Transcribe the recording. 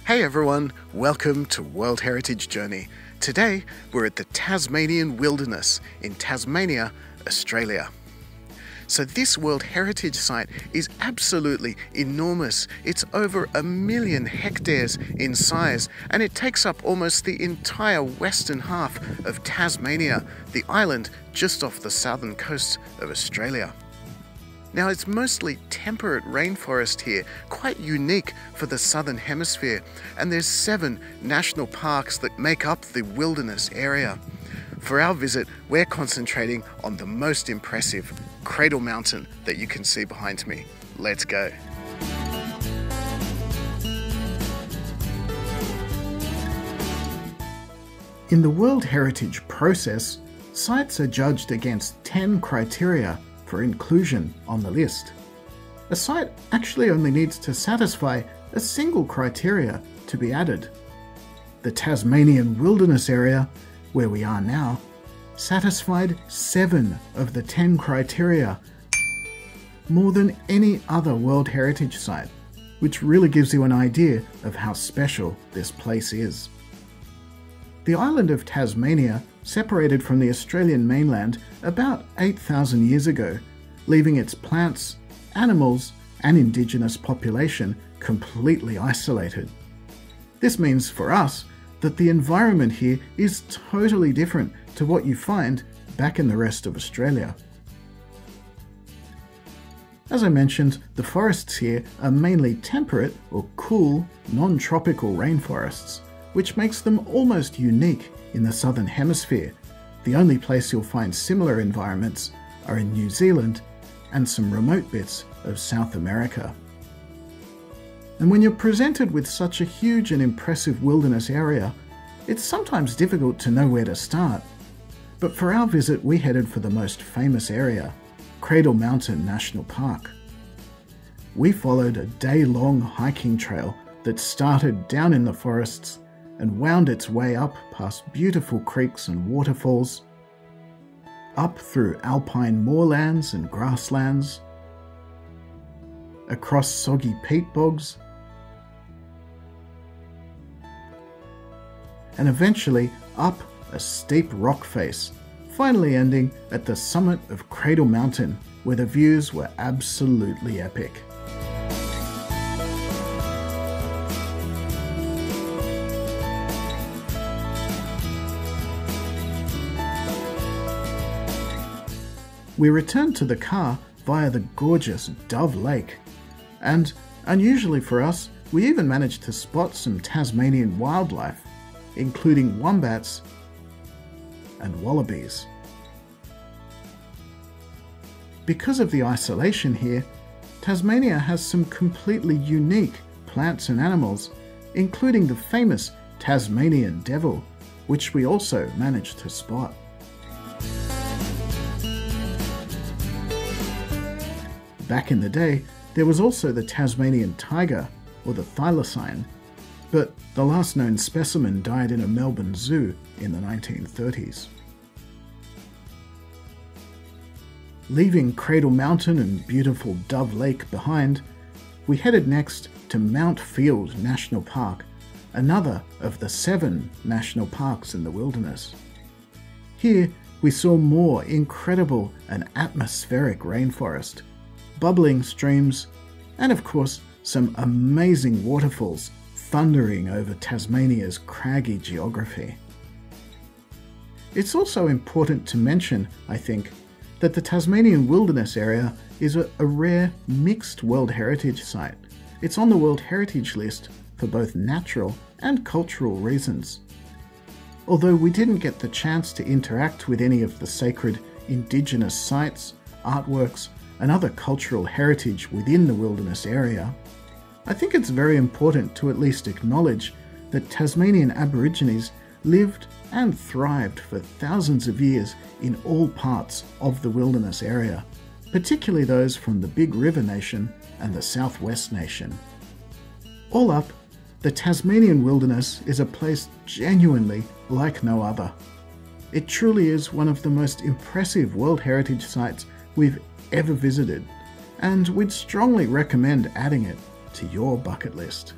Hey everyone, welcome to World Heritage Journey. Today we're at the Tasmanian Wilderness in Tasmania, Australia. So this World Heritage Site is absolutely enormous. It's over 1 million hectares in size, and it takes up almost the entire western half of Tasmania, the island just off the southern coast of Australia. Now, it's mostly temperate rainforest here, quite unique for the southern hemisphere, and there's 7 national parks that make up the wilderness area. For our visit, we're concentrating on the most impressive Cradle Mountain that you can see behind me. Let's go. In the World Heritage process, sites are judged against 10 criteria for inclusion on the list. A site actually only needs to satisfy a single criteria to be added. The Tasmanian Wilderness area, where we are now, satisfied 7 of the 10 criteria, more than any other World Heritage Site, which really gives you an idea of how special this place is. The island of Tasmania separated from the Australian mainland about 8,000 years ago, leaving its plants, animals, and indigenous population completely isolated. This means for us that the environment here is totally different to what you find back in the rest of Australia. As I mentioned, the forests here are mainly temperate or cool, non-tropical rainforests, which makes them almost unique in the southern hemisphere. The only place you'll find similar environments are in New Zealand and some remote bits of South America. And when you're presented with such a huge and impressive wilderness area, it's sometimes difficult to know where to start. But for our visit, we headed for the most famous area, Cradle Mountain National Park. We followed a day-long hiking trail that started down in the forests and wound its way up past beautiful creeks and waterfalls, up through alpine moorlands and grasslands, across soggy peat bogs, and eventually up a steep rock face, finally ending at the summit of Cradle Mountain, where the views were absolutely epic. We returned to the car via the gorgeous Dove Lake, and unusually for us, we even managed to spot some Tasmanian wildlife, including wombats and wallabies. Because of the isolation here, Tasmania has some completely unique plants and animals, including the famous Tasmanian Devil, which we also managed to spot. Back in the day, there was also the Tasmanian tiger, or the thylacine, but the last known specimen died in a Melbourne zoo in the 1930s. Leaving Cradle Mountain and beautiful Dove Lake behind, we headed next to Mount Field National Park, another of the 7 national parks in the wilderness. Here we saw more incredible and atmospheric rainforest, bubbling streams, and of course some amazing waterfalls thundering over Tasmania's craggy geography. It's also important to mention, I think, that the Tasmanian Wilderness area is a rare mixed World Heritage Site. It's on the World Heritage list for both natural and cultural reasons. Although we didn't get the chance to interact with any of the sacred indigenous sites, artworks, and other cultural heritage within the wilderness area, I think it's very important to at least acknowledge that Tasmanian Aborigines lived and thrived for thousands of years in all parts of the wilderness area, particularly those from the Big River Nation and the Southwest Nation. All up, the Tasmanian Wilderness is a place genuinely like no other. It truly is one of the most impressive World Heritage Sites we've ever visited, and we'd strongly recommend adding it to your bucket list.